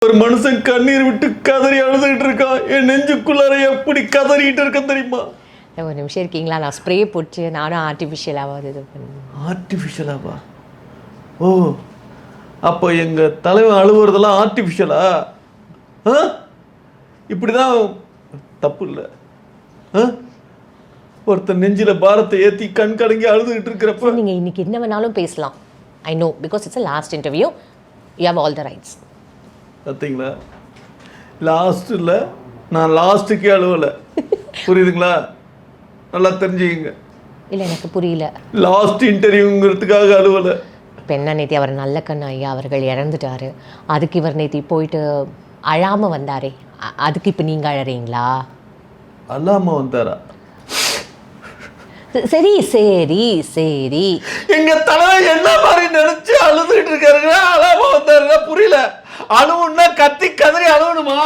ஒரு மனுஷன் கண்ணீர் விட்டு கதறி அழுதுகிட்டு இருக்கான். என் நெஞ்சுக்குள்ளார எப்படி கதறிட்டு இருக்க தெரியுமா? ஒரு நிமிஷம் இருக்கீங்களா? நான் ஸ்ப்ரே போட்டு நானும் ஆர்டிஃபிஷியலாக இது பண்ணேன். ஆர்டிஃபிஷியலாவா? ஓ, அப்போ எங்கள் தலைவன் அழுவுறதெல்லாம் ஆர்டிஃபிஷியலா? இப்படி தான் தப்பு இல்லை. ஒருத்தர் நெஞ்சில் பாரத்தை ஏற்றி கண் கலங்கி அழுதுகிட்டு இருக்கிறப்ப நீங்கள் இன்னைக்கு என்ன வேணாலும் பேசலாம். I know, because it's a last interview. You have all the rights. பார்த்தீங்களா, லாஸ்ட் இல்லை, நான் லாஸ்ட்டுக்கே அழுவலை. புரியுதுங்களா? நல்லா தெரிஞ்சுக்கிங்க. இல்லை, எனக்கு புரியல. லாஸ்ட் இன்டர்வியூங்கிறதுக்காக அழுவலை. இப்போ என்ன, நேத்தி அவர் நல்ல கண் ஐயா அவர்கள் இறந்துட்டாரு. அதுக்கு இவர் நேத்தி போயிட்டு அழாமல் வந்தாரே, அதுக்கு இப்போ நீங்கள் அழறீங்களா? அல்லாமல் வந்தாரா? சரி சரி சரி, எங்க தலைவர் என்ன மாதிரி நினைச்சு அழுதுட்டு இருக்காருங்க. அழாம வந்தாருங்க. புரியல. அழுவுன்னா கத்தி கதறி அழுவணுமா?